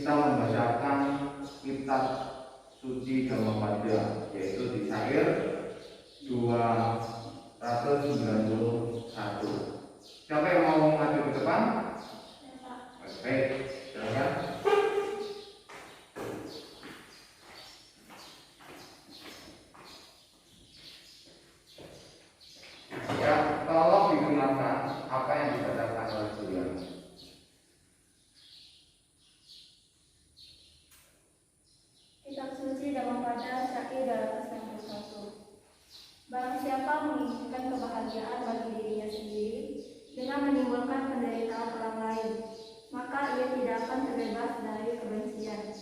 kita membacakan kitab suci Dhammapada, yaitu di syair 291. Siapa yang mau maju ke depan? Oke, silakan. Ya, tolong didengarkan apa yang dibacakan oleh beliau. Kitab suci Dhammapada syair 291. Barang siapa menginginkan kebahagiaan bagi dirinya sendiri dengan menimbulkan penderitaan orang lain, maka ia tidak akan terbebas dari kebencian.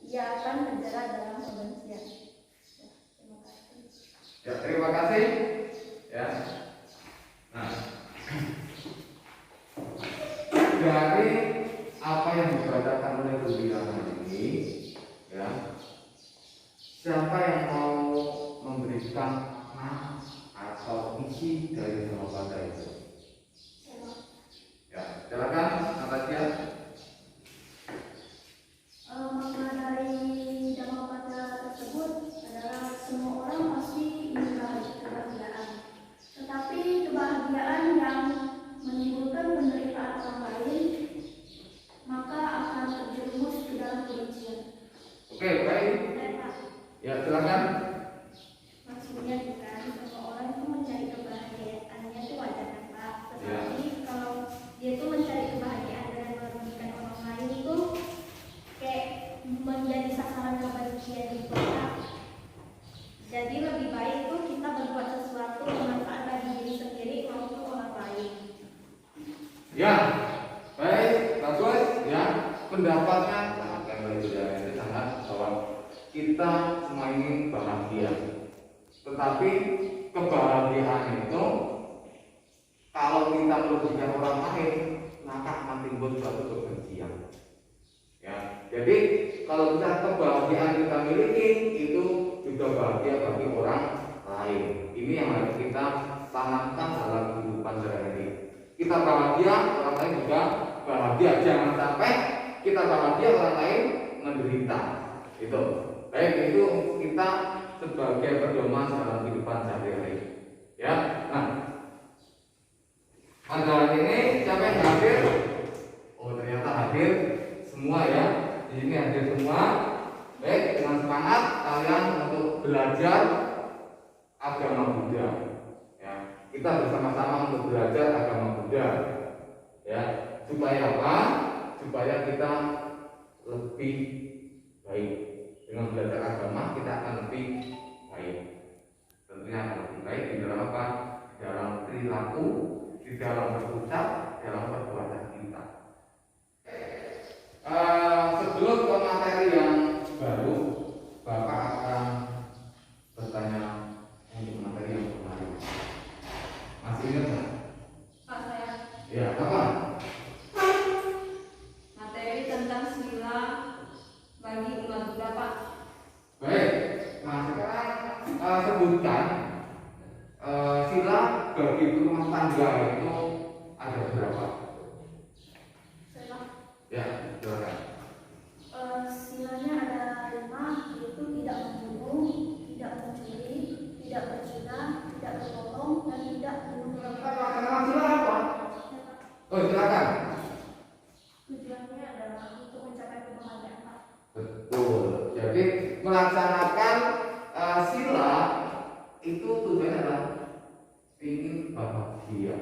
Ia akan terjerat dalam kebencian. Terima kasih. Ya, terima kasih. Ya. Nah, dari apa yang dibacakan oleh beliau ini, ya, siapa yang mau memberikan makna atau isi dari Dhammapada itu? Ya, silakan Natasha. Makna dari Dhammapada tersebut adalah semua orang pasti ingin kebahagiaan, tetapi kebahagiaan yang menimbulkan penderitaan orang lain maka akan terjerumus ke dalam kebencian. Oke, baik. Ya, silakan. Maksudnya bukan semua orang itu mencari kebahagiaannya itu wajar kan Pak, tetapi kalau dia itu mencari kebahagiaan dan merugikan orang lain itu kayak menjadi sasaran kebencian gitu Pak. Jadi lebih baik tuh kita berbuat sesuatu bermanfaat bagi diri sendiri maupun orang lain. Ya, baik, bagus. Ya, pendapatnya sangat baik ya. Itu sangat bahwa kita semua ingin bahagia. Tetapi kebahagiaan itu kalau kita merugikan orang lain, maka akan timbul suatu kebencian. Ya, jadi kalau kita kebahagiaan kita miliki itu juga bahagia bagi orang lain. Ini yang harus kita tanamkan dalam kehidupan sehari-hari. Kita bahagia, orang lain juga bahagia. Jangan sampai kita bahagia, orang lain menderita. Itu. Baik, itu untuk kita sebagai pedoman dalam kehidupan sehari-hari. Ya, nah, pada ini siapa yang hadir? Oh, ternyata hadir semua ya. Di sini hadir semua. Baik, dengan semangat kalian untuk belajar agama Buddha. Ya, kita bersama-sama untuk belajar agama Buddha. Ya, supaya apa? Supaya kita lebih baik. Dengan belajar agama kita akan lebih baik. Tentunya akan lebih baik di dalam apa? Di dalam perilaku, di dalam berucap, di dalam perbuatan kita. Sebelum ke materi yang baru, Bapak akan bertanya untuk materi yang kemarin. Masih ingat nggak? Pak saya. Ya, apa? Materi tentang sila bagi umat Buddha Pak. Baik, nah sekarang sebutkan sila bagi rumah tangga itu ada berapa? Saya. Ya, silakan. Silanya ada 5, yaitu tidak membunuh, tidak mencuri, tidak berzina, tidak berbohong, dan tidak Kita melaksanakan sila apa? Oh, silakan. Tujuannya adalah untuk mencapai kebahagiaan Pak. Betul. Jadi melaksanakan sila itu tujuannya adalah ingin bahagia.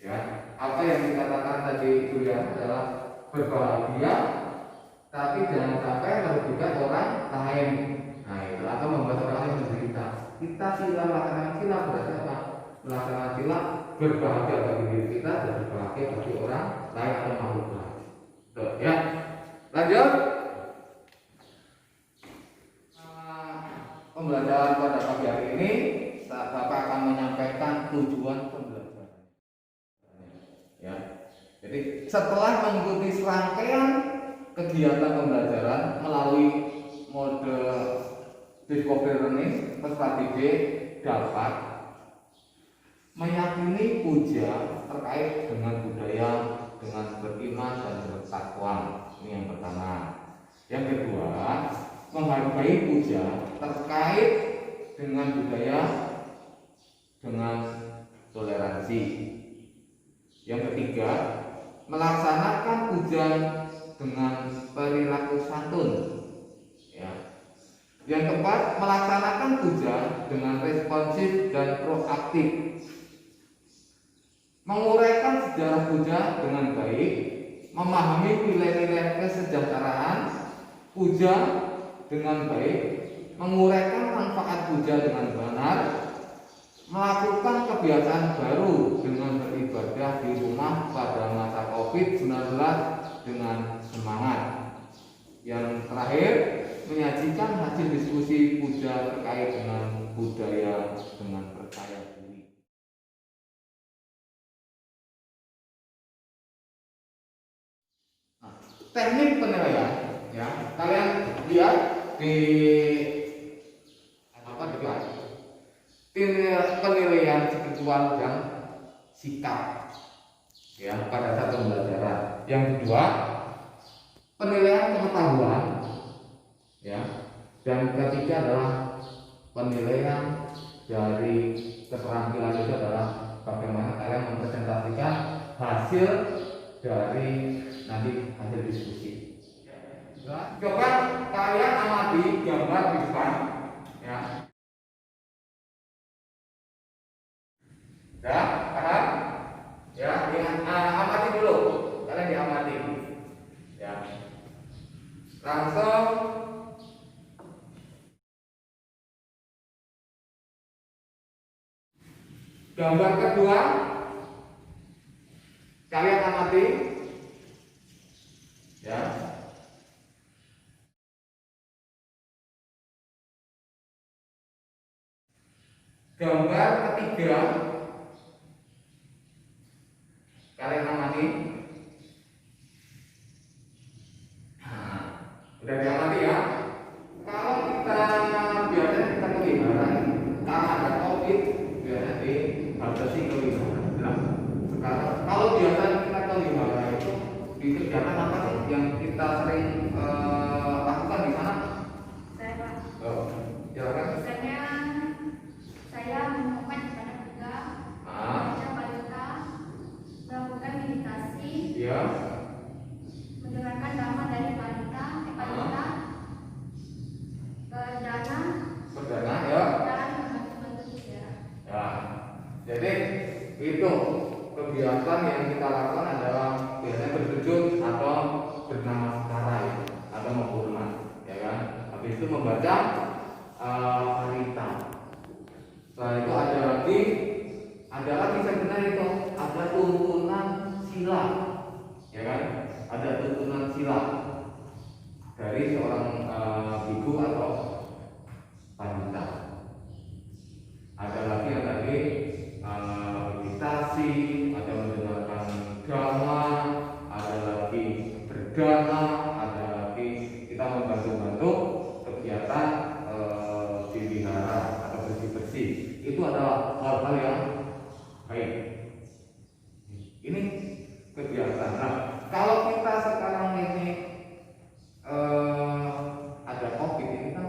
Ya, apa yang dikatakan tadi itu ya adalah berbahagia, tapi jangan sampai merugikan orang lain. Nah, itu atau membuat orang lain menderita. Kita sila melaksanakan sila berarti apa? Melaksanakan sila berbahagia bagi diri kita dan berbahagia bagi orang lain atau makhluk lain. Tuh, ya. Lanjut. Pembelajaran pada pagi hari ini Bapak akan menyampaikan tujuan pembelajaran. Ya. Jadi setelah mengikuti serangkaian kegiatan pembelajaran melalui mode discovery learning, peserta didik dapat meyakini puja terkait dengan budaya, dengan beriman dan bertakwa. Ini yang pertama. terkait dengan budaya dengan toleransi. Yang ketiga, melaksanakan puja dengan perilaku santun. Ya. Yang keempat, melaksanakan puja dengan responsif dan proaktif. Menguraikan sejarah puja dengan baik, memahami nilai-nilai kesejahteraan puja dengan baik, menguraikan manfaat puja dengan benar, melakukan kebiasaan baru dengan beribadah di rumah pada masa COVID-19 dengan semangat. Yang terakhir, menyajikan hasil diskusi puja terkait dengan budaya dengan percaya diri. Nah, teknik penilaian, ya, kalian lihat di apa juga penilaian spiritual dan sikap, ya, pada saat pembelajaran. Yang kedua, penilaian pengetahuan, ya, dan ketiga adalah penilaian dari keterampilan. Itu adalah bagaimana kalian mempresentasikan hasil dari nanti hasil diskusi. Coba kalian amati gambar di depan, ya. Ya, paham? Ya, amati dulu. Kalian diamati. Ya. Langsung gambar kedua, kalian amati. Ya. Gambar ketiga, kalian amati. Nah, udah diamati ya. Kalau kita biasanya kita kelihatan karena ada COVID, biasanya dibatasi kelihatan. Nah, sekarang kalau biasanya kita kelihatan itu di kegiatan apa sih yang kita sering lakukan di sana? Saya Pak. Oh, silakan. Biasanya saya menemukan kepada kita, membaca balita, melakukan meditasi, Ya. mendengarkan dhamma dari balita, Perdana, ya. dan membantu sejarah. Ya. Jadi itu kegiatan yang kita lakukan adalah biasanya bersujud atau bernamaskara, atau menghormat, ya kan. Habis itu membaca parita. Setelah itu ada lagi sebenarnya itu ada tuntunan sila, ya kan. Ada tuntunan sila dari seorang biku atau wanita. Ada lagi yang tadi meditasi, ada mendengarkan dhamma, ada lagi berdana, ada lagi kita membantu kegiatan di wihara atau bersih-bersih. Itu adalah hal-hal yang baik. Ini kegiatan. Nah, kalau kita sekarang ini ada COVID, ini kan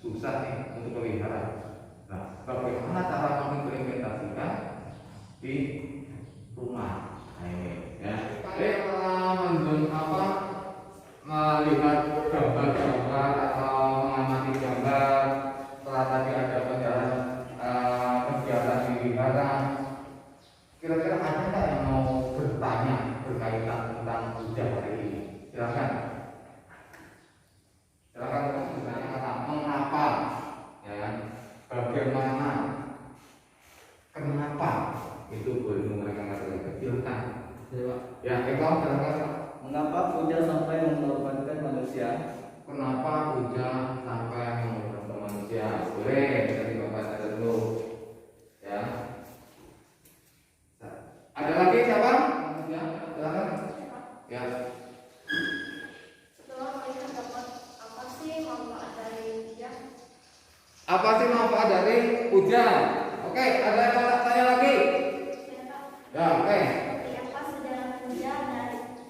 susah nih untuk berwihara. Nah, bagaimana cara mengimplementasikan di rumah? Nah, ini ya. Melihat gambar-gambar atau mengamati gambar. Setelah tadi ada kegiatan di wihara, kira-kira ada nggak yang mau bertanya berkaitan tentang puja hari ini? Silakan. Silakan bertanya tentang mengapa, ya kan? Bagaimana, kenapa itu boleh mereka nggak kecilkan? Ya, Eko, silakan. Mengapa puja sampai mengorbankan manusia? Kenapa puja sampai mengorbankan manusia? Boleh, dari Bapak saya dulu. Ya. Ada lagi siapa? Ya, silakan. Ya. Setelah melihat dapat apa sih manfaat dari puja? Apa sih manfaat dari puja? Oke, ada yang mau tanya lagi? Ya, oke.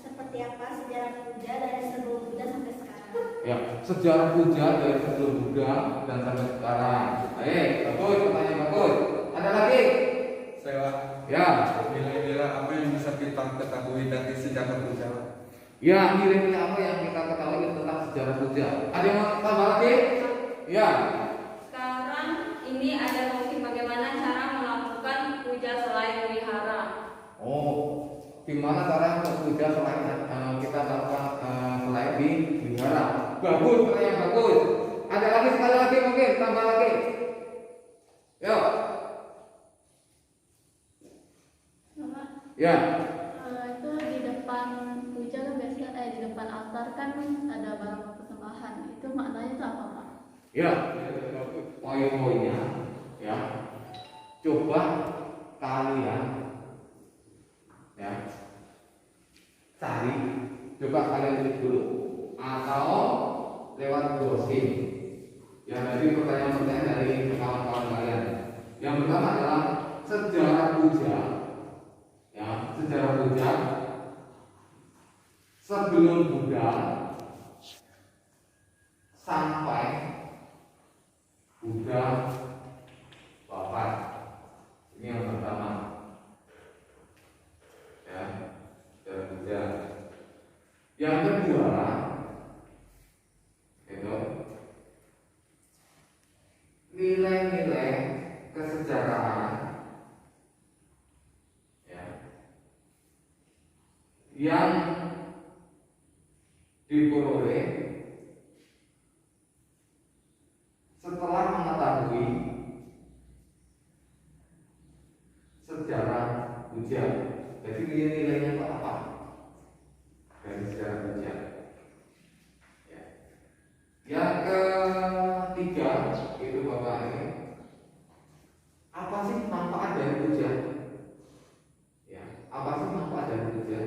Seperti apa sejarah puja dari sebelum puja sampai sekarang? Ya, sejarah puja dari sebelum Buddha dan sampai sekarang. Baik, bagus, pertanyaan bagus. Ada lagi? Saya Ya, nilai-nilai apa yang bisa kita ketahui dari sejarah puja? ya nilai-nilai apa yang kita ketahui tentang sejarah puja? Ada yang mau tambah lagi? Ya, Sekarang ini ada mungkin bagaimana cara melakukan puja selain wihara. oh, gimana cara untuk puja selain kita lakukan selain di wihara? Bagus, pertanyaan bagus. Ada lagi sekali lagi mungkin tambah lagi. Yuk, Sama ya. itu di depan puja kan biasanya di depan altar kan ada barang persembahan. Itu maknanya itu apa, Pak? Ya, poin-poinnya ya. Coba kalian ya cari, coba kalian tulis dulu atau lewat browsing. Ya, dari pertanyaan-pertanyaan dari kawan-kawan kalian. Yang pertama adalah sejarah puja. Ya, sejarah puja sebelum Buddha sampai Buddha wafat. Ini yang pertama. Ya, sejarah puja. Yang kedua, itu nilai-nilai kesejarahan ya, yang diperoleh setelah mengetahui sejarah puja. Jadi nilai-nilainya itu apa dari sejarah puja? Ya. Yang ketiga itu Bapak ini, apa sih manfaat dari puja? Ya, apa sih manfaat dari puja?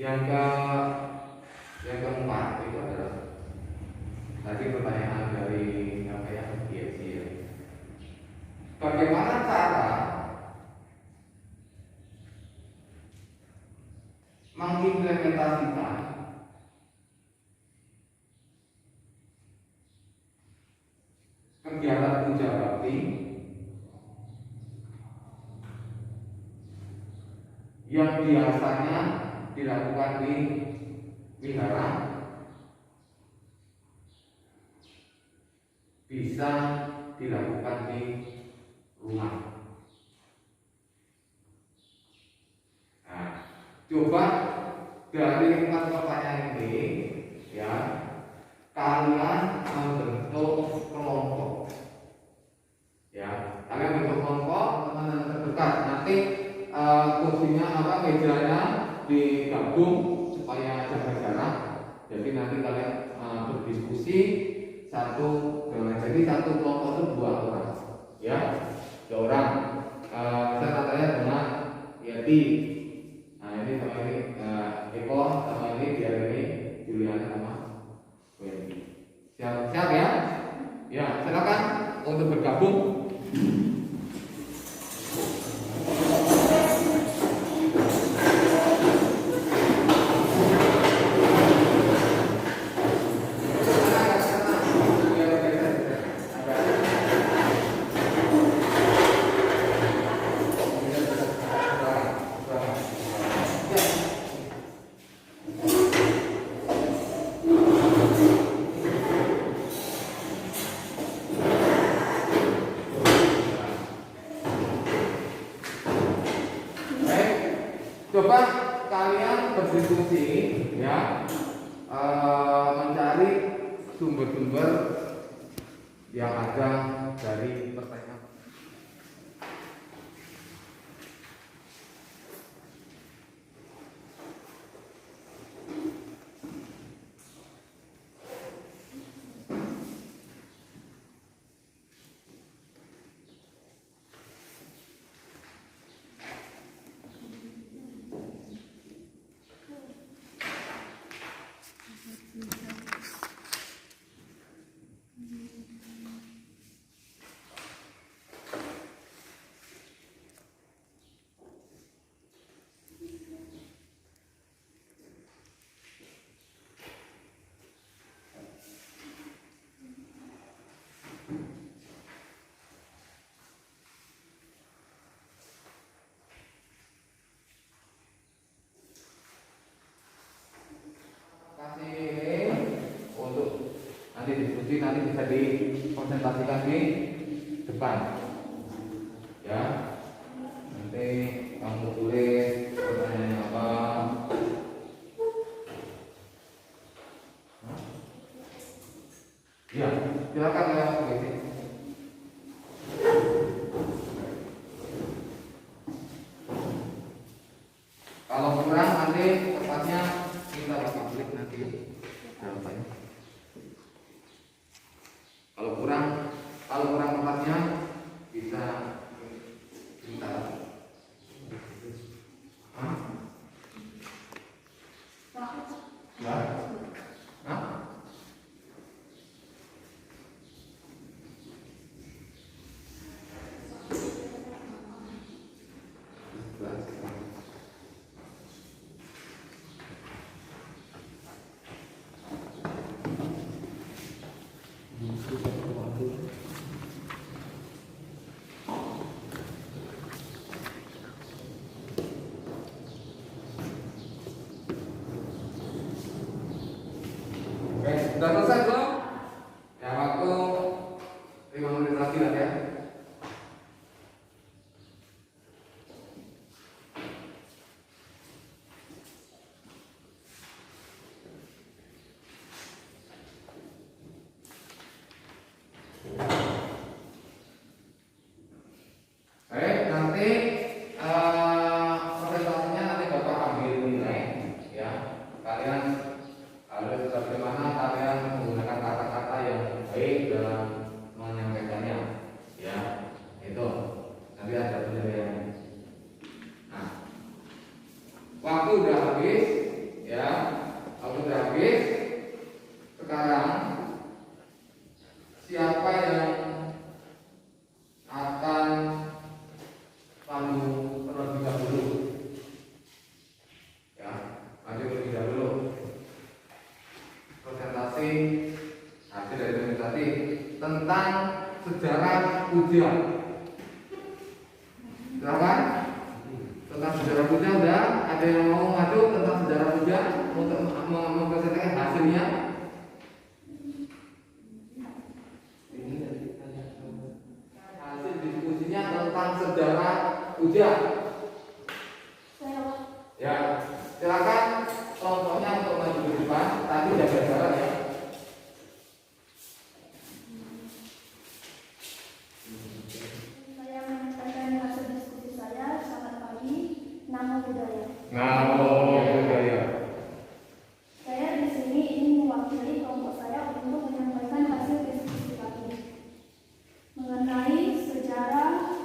Yang keempat itu adalah tadi pertanyaan dari apa ya, ya. Bagaimana cara mengimplementasikan kegiatan puja bakti yang biasanya dilakukan di wihara bisa dilakukan di rumah. Nah, coba dari 4 pertanyaan ini ya, kalian membentuk kelompok. Ya, kalian bentuk kelompok teman-teman terdekat. Nanti kursinya apa, mejanya digabung supaya jaga jarak. Jadi nanti kalian berdiskusi jadi satu kelompok itu 2 orang. Ya, 2 orang. Saya katanya dengan Yeti. Nah, ini sama ini Eko, sama ini biar ini Juliana sama Wendy. Siap ya? Ya, silakan untuk bergabung. Coba kalian berdiskusi ya, mencari sumber-sumber yang ada dari pertanyaan. bisa dipresentasikan di depan. Ya, nanti kamu tulis pertanyaannya apa. Ya, silakan ya. Kalau kurang nanti tepatnya kita bakal klik nanti jawabannya. Kalau kurang tepatnya bisa kita. Hah? Ya. Hah? Oke, sudah selesai belum? Ya, waktu 5 menit lagi lah ya. Nanti presentasinya nanti Bapak ambil nilai ya. Kalian harus bagaimana kalian menggunakan kata-kata yang baik dalam menyampaikannya ya. Itu nanti ada penilaian. Nah, waktu udah habis ya. Waktu udah habis. Sekarang siapa yang akan maju terlebih dahulu? Ya, maju terlebih dahulu. Presentasi hasil dari presentasi tentang sejarah puja. Silakan. Tentang sejarah puja udah ada yang mau maju tentang sejarah puja untuk mempresentasikan hasilnya? Hasil diskusinya tentang sejarah puja. Ya, silakan kelompoknya untuk maju ke depan. Tapi jaga jarak ya. Saya menyampaikan hasil diskusi saya. Selamat pagi. Namo Buddhaya. Namo Buddhaya. Saya di sini ingin mewakili kelompok saya untuk menyampaikan hasil diskusi kami mengenai sejarah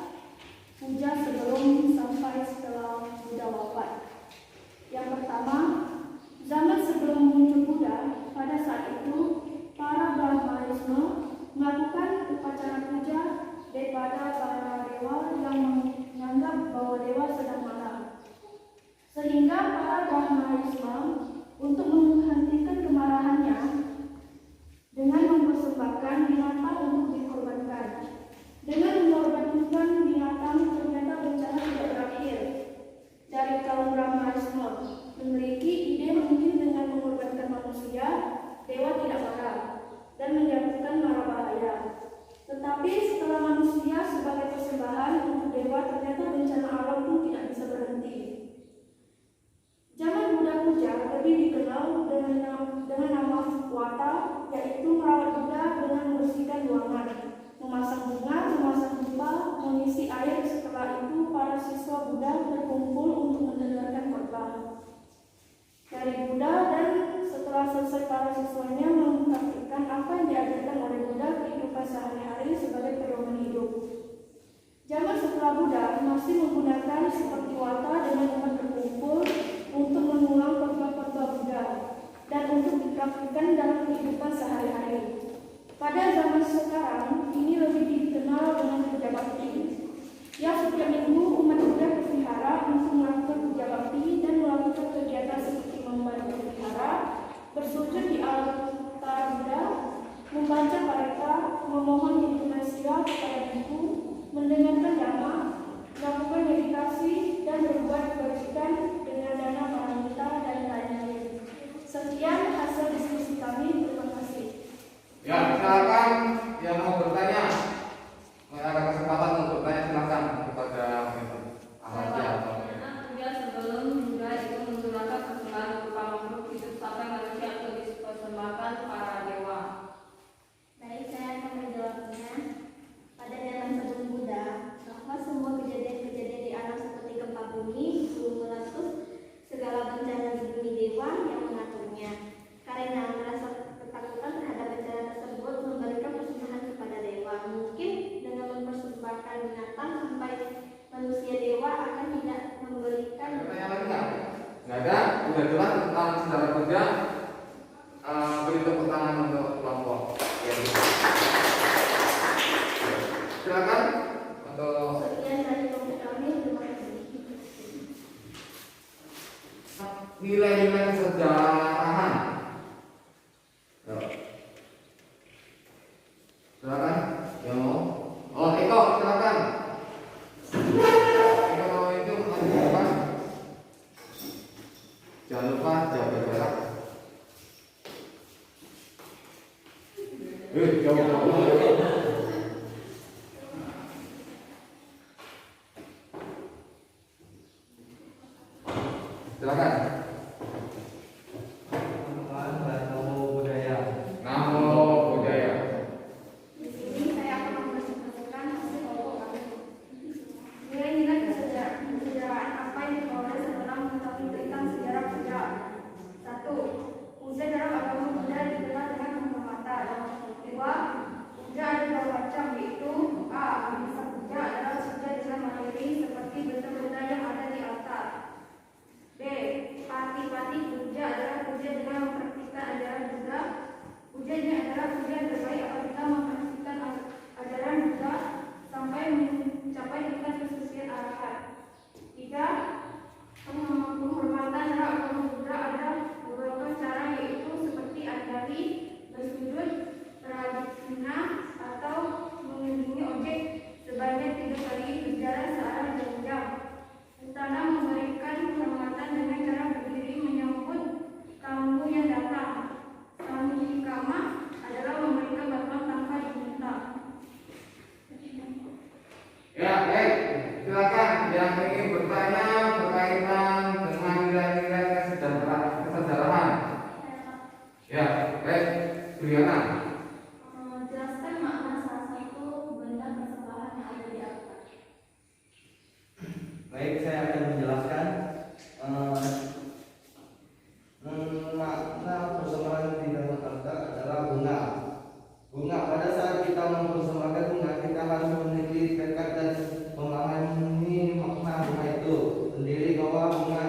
puja sebelum sampai setelah Buddha wafat. Yang pertama, zaman sebelum muncul Buddha, pada saat itu para Brahmanisme melakukan upacara puja kepada para dewa yang menganggap bahwa dewa sedang marah. Sehingga para Brahmanisme untuk menghentikan kemarahannya dengan mempersembahkan binatang untuk dikorbankan. Dengan mengorbankan binatang ternyata bencana tidak berakhir. Dari kaum Brahmanisme memiliki ide mungkin dengan mengorbankan manusia, dewa tidak marah dan menjatuhkan mara bahaya. Tetapi setelah manusia sebagai persembahan untuk dewa, ternyata bencana alam pun tidak bisa berhenti. Zaman Buddha puja lebih dikenal dengan nama wata, yaitu merawat Buddha dengan membersihkan ruangan, memasang bunga, memasang dupa, mengisi air. Setelah itu para siswa Buddha berkumpul untuk mendengarkan khotbah dari Buddha, dan setelah selesai para siswanya mempraktikkan apa yang diajarkan oleh Buddha kehidupan sehari-hari sebagai pedoman hidup. Zaman setelah Buddha masih menggunakan seperti wata dengan umat berkumpul untuk mengulang khotbah-khotbah Buddha dan untuk dipraktikkan dalam kehidupan sehari-hari. Pada zaman sekarang ini lebih dikenal dengan puja bakti. Ya, setiap minggu umat Buddha bervihara untuk melakukan puja bakti dan melakukan kegiatan seperti membantu bervihara, bersujud di altar Buddha, membaca parita, memohon tuntunan sila kepada biku, mendengarkan dhamma, melakukan meditasi dan berbuat kebajikan dengan dana paramita dan lain-lain. Sekian hasil diskusi kami. Terima kasih. Ya, silakan manusia dewa akan tidak memberikan. Pertanyaan lagi nggak? Nggak ada. Udah jelas tentang sejarah kerja. Beri tepuk tangan untuk kelompok. Ya, silakan untuk Sekian dari kelompok kami. Terima kasih. nilai-nilai sejarahan. Yuk. Silakan. Yang mau? Oh, Eko, silakan. Eko itu apa? Jangan lupa jaga jarak. Jauh. Silakan. Namo Buddhaya. Di sini saya akan mempresentasikan hasil kelompok kami. Nilai-nilai kesejahteraan apa yang diperoleh setelah mengetahui tentang sejarah kerja. 1. Puja dalam agama Buddha dikenal dengan penghormatan. 2. Puja ada dua macam, yaitu A. Bisa puja adalah puja dengan materi seperti benda-benda yang ada di altar. B. Pati-pati puja adalah puja dengan mempraktikkan ajaran Buddha. Puja ini adalah puja yang terbaik apabila mempraktikkan ajaran Buddha sampai mencapai tingkat kesucian arahat. 3. Penghormatan dalam agama Buddha ada beberapa cara, yaitu seperti adari, bersujud, pradikshina, atau mengunjungi objek sebanyak 3 kali berjalan searah 2 jam. Utama memberikan penghormatan dengan cara berdiri menyambut tamu yang datang. Samudikama adalah memberikan bantuan tanpa diminta. Ya, baik. Silakan yang ingin bertanya berkaitan dengan nilai-nilai kesejarahan. Ya, baik. Juliana. Jelaskan makna salah satu benda persembahan yang ada di altar. Baik, saya akan menjelaskan makna persembahan di dalam altar adalah bunga. Bunga, pada saat kita mempersembahkan bunga, kita harus memiliki tekad dan memahami makna bunga itu sendiri, bahwa bunga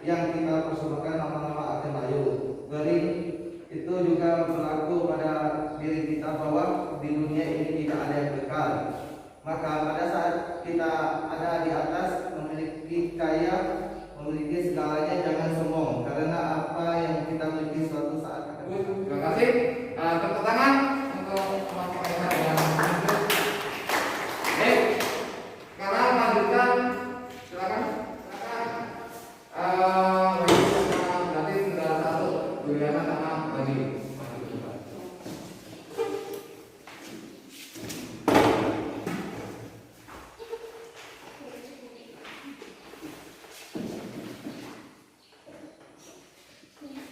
yang kita persembahkan lama-lama akan layu, kering. Itu juga berlaku pada diri kita, bahwa di dunia ini tidak ada yang kekal. Maka pada saat kita ada di atas, memiliki kaya, memiliki segalanya, jangan sombong, karena apa yang kita miliki suatu saat akan hilang. Terima kasih. Tepuk tangan untuk teman-teman yang lanjut. Baik. Sekarang lanjutkan. Silakan. Nanti tinggal satu. Juliana sama Bani.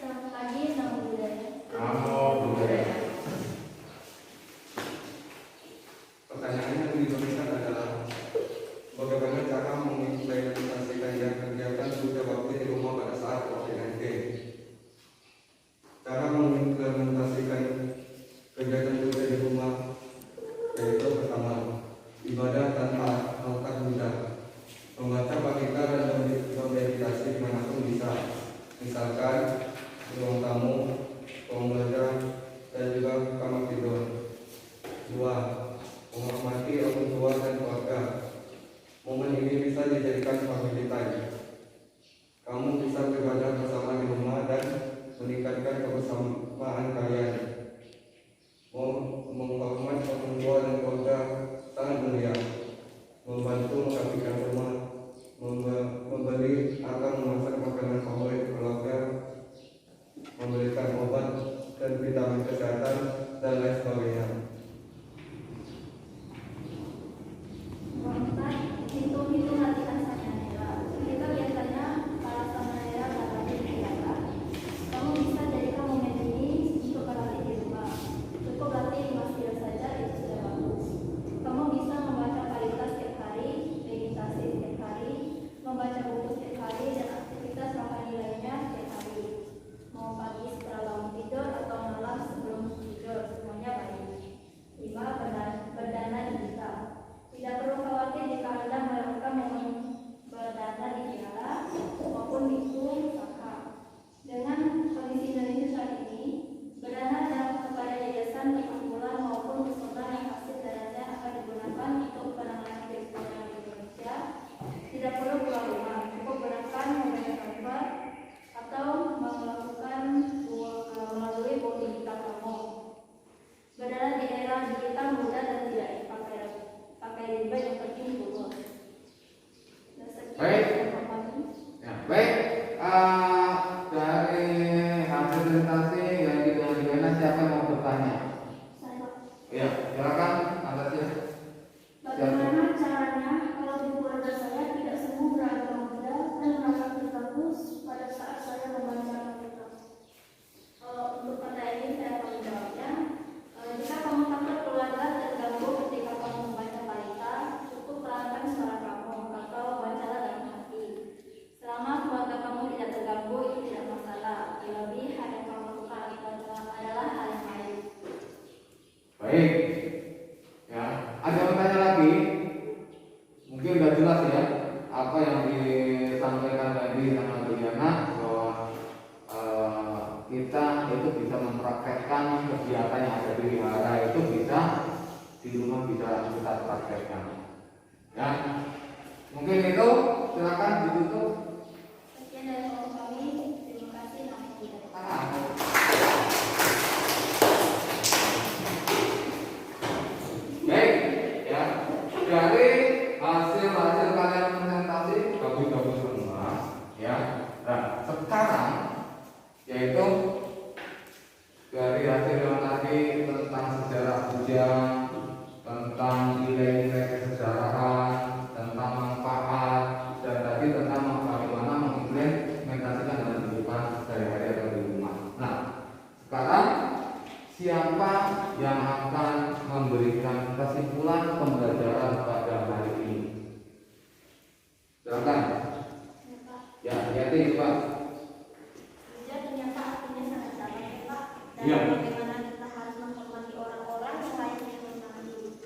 Selamat pagi, Namo Buddhaya. Namo Buddhaya. Pertanyaan yang diberikan adalah bagaimana cara mengimplementasikan kegiatan sudah bakti di rumah pada saat COVID-19. Cara mengimplementasikan kegiatan sudah di rumah yaitu pertama, ibadah tanpa melakukan Buddha, membaca Bhagavad dan bermeditasi dimanapun bisa, misalkan di ruang tamu, ruang belajar, dan juga kamar tidur. 2. Menghormati orang tua dan keluarga. Momen ini bisa dijadikan family time. Kamu bisa beribadah bersama di rumah dan meningkatkan kebersamaan kalian. Menghormat orang tua dan keluarga sangat mulia. Membantu merapikan rumah, membeli atau memasak makanan favorit keluarga, memberikan obat dan vitamin kesehatan, dan lain sebagainya. 4. Hitung latihan samanera. Kita biasanya para samanera berlatih di atas. Kamu bisa jadikan momen ini untuk berlatih di rumah. Cukup latih 5 skill saja, itu sudah bagus. Kamu bisa membaca Parita setiap hari, meditasi Tidak perlu keluar rumah, cukup gunakan mobil transfer atau melakukan melalui bukti digital kamu. Berada di era digital mudah dan tidak pakai ribet, yang penting dulu. Baik. Ya, baik. Dari hasil presentasi yang ditunjukkan, siapa yang mau bertanya? Saya. Ya, silakan atasnya. Bagaimana caranya kalau di keluarga saya tidak semua beragama Buddha dan merasa terganggu pada saat saya membaca Alkitab? Untuk pertanyaan ini saya akan menjawabnya. Jika kamu takut keluarga terganggu ketika kamu membaca balita, cukup pelankan suara kamu atau bacalah dalam hati. Selama keluarga kamu tidak terganggu, itu tidak masalah. Terlebih hal yang kamu lakukan adalah hal yang baik. Baik. Ya, ada yang bertanya lagi? Mungkin sudah jelas ya apa yang disampaikan tadi sama Juliana, bahwa kita itu bisa mempraktekkan kegiatan yang ada di wihara itu bisa di rumah, bisa kita praktekkan. Ya, mungkin itu silakan ditutup. Sekian dari kami. Terima kasih. Nama Buddha. Baik, ya, dari hasil kalian presentasi bagus-bagus semua, ya. Nah, sekarang yaitu dari hasil yang tadi tentang sejarah puja, tentang nilai-nilai kesejarahan, tentang manfaat, dan tadi tentang bagaimana mengimplementasikan dalam kehidupan sehari-hari atau di rumah. Nah, sekarang siapa yang akan memberikan kesimpulan pembelajaran pada hari ini? Silakan. Ya, hati-hati Pak. Puja ternyata artinya sangat dalam ya Pak. Dan Iya. bagaimana kita harus menghormati orang-orang selain menghormati.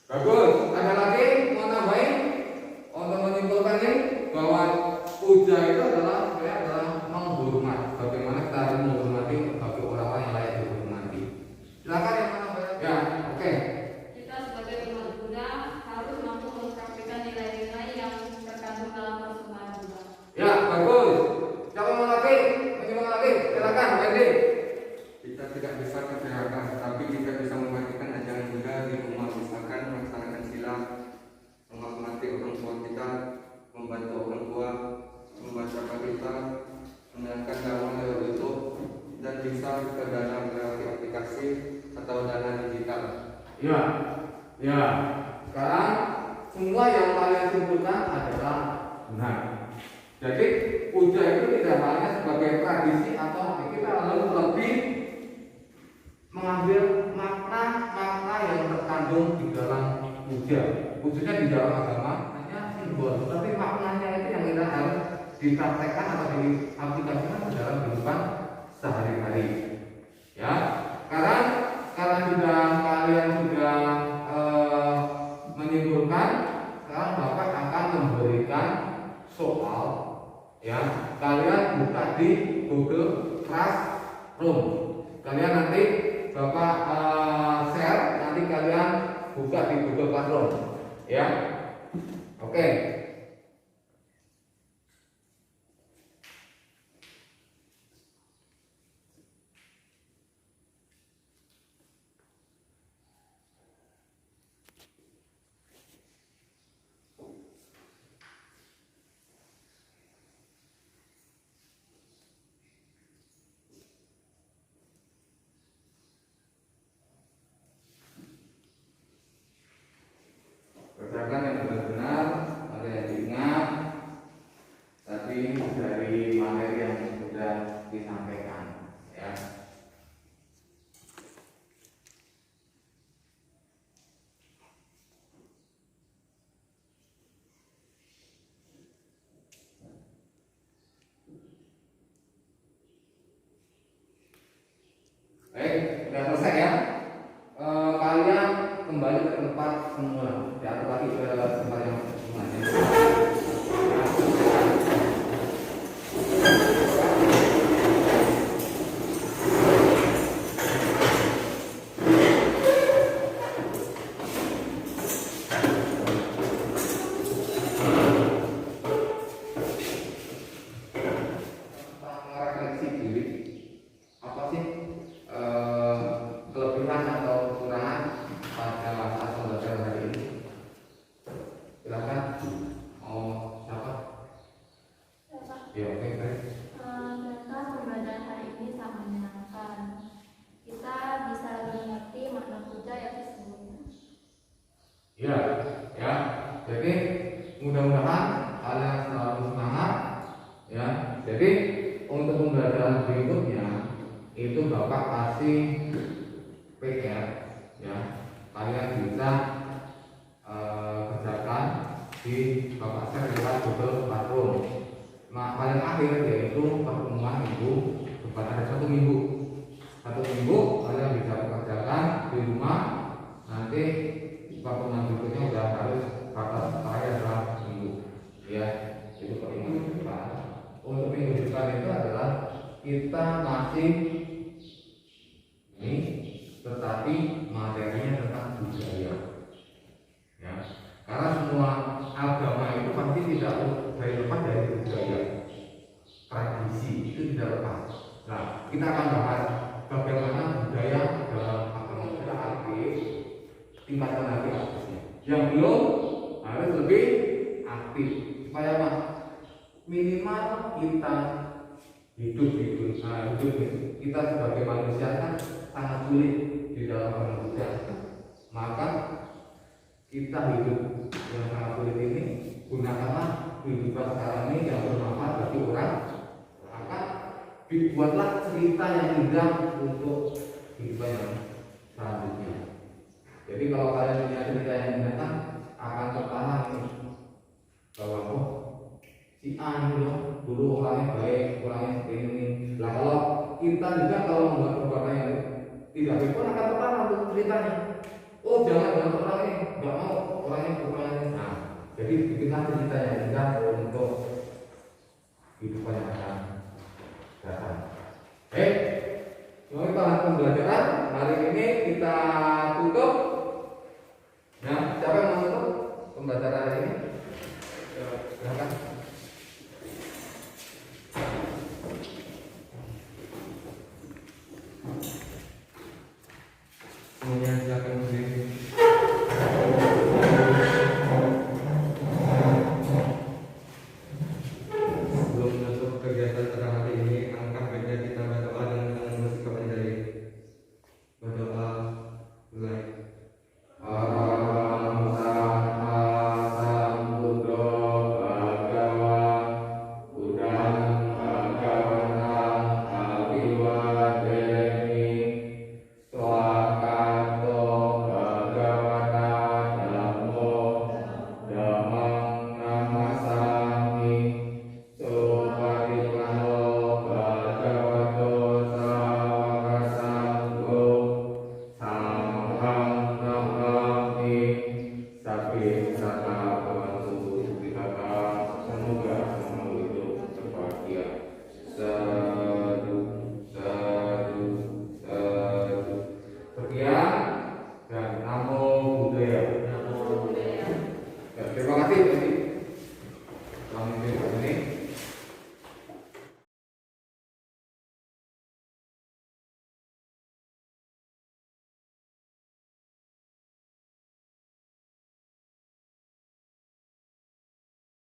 Bagus. Ada lagi mau nambahin untuk menyimpulkan ini bahwa puja itu adalah menghormat. Bagaimana kita harus menghormati bagi orang-orang yang layak dihormati. Silakan yang mana Pak? Ya, oke. Kita sebagai umat Buddha harus mampu mempraktikkan nilai-nilai yang terkandung dalam persembahan Buddha. Ya, bagus. Siapa mau lagi? Menyimpulkan lagi? Silakan, Wendy. Kita tidak bisa kesehatan, tapi kita bisa mematikan ajaran Buddha di rumah, misalkan melaksanakan sila, menghormati orang tua kita, membantu orang tua, membaca balita, menjalankan dharma lewat YouTube, dan bisa ke dana melalui aplikasi atau dana digital. Ya, ya. Sekarang semua yang kalian simpulkan adalah benar. Jadi puja itu tidak hanya sebagai tradisi atau kita harus lebih mengambil makna yang terkandung di dalam puja. Khususnya di dalam agama hanya simbol, tapi maknanya itu yang kita harus dipraktekkan atau diaplikasikan ke dalam kehidupan sehari-hari. Ya, sekarang kalian sudah menyimpulkan. Sekarang Bapak akan memberikan soal, ya. Kalian buka di Google Classroom. Kalian nanti Bapak share, nanti kalian buka di Google Classroom, ya. Oke. Kerjakan yang benar-benar, ada yang Oh, siapa? Bapak. Ya, oke, baik. Ternyata pembelajaran hari ini sangat menyenangkan. Kita bisa lebih mengerti makna puja yang sesungguhnya. Ya, ya. Jadi mudah-mudahan kalian selalu semangat. Ya. Jadi untuk pembelajaran berikutnya itu Bapak kasih PR, ya. Kalian bisa kerjakan di Bapak share lewat Google Classroom. Nah, paling akhir yaitu pertemuan minggu depan, ada 1 minggu. 1 minggu kalian bisa kerjakan di rumah. Nanti pertemuan berikutnya udah harus batas terakhir dalam minggu. Ya, itu pertemuan minggu depan. Untuk minggu depan itu adalah kita masih ini, tetapi materinya tentang budaya. Ya, karena semua agama itu pasti tidak lepas dari budaya, tradisi itu tidak lepas. Nah, kita akan bahas bagaimana budaya dalam agama kita aktif, tingkatkan lagi aktifnya. Yang belum harus lebih aktif supaya apa? Minimal kita hidup kita sebagai manusia kan sangat sulit di dalam manusia. Maka kita hidup yang sangat sulit ini, gunakanlah kehidupan sekarang ini yang bermanfaat bagi orang. Maka dibuatlah cerita yang indah untuk kehidupan yang selanjutnya. Jadi kalau kalian punya cerita yang indah kan akan tertanam bahwa oh, si A ini loh dulu orangnya baik, orangnya seperti ini. Nah, kalau kita juga kalau membuat perbuatan yang tidak baik pun akan tertanam untuk ceritanya. Oh, jangan orang ini nggak mau orangnya. Nah, jadi bikinlah cerita yang indah untuk kehidupan yang akan datang. Semua kita pembelajaran hari ini kita tutup. Nah, siapa yang mau tutup pembelajaran hari ini?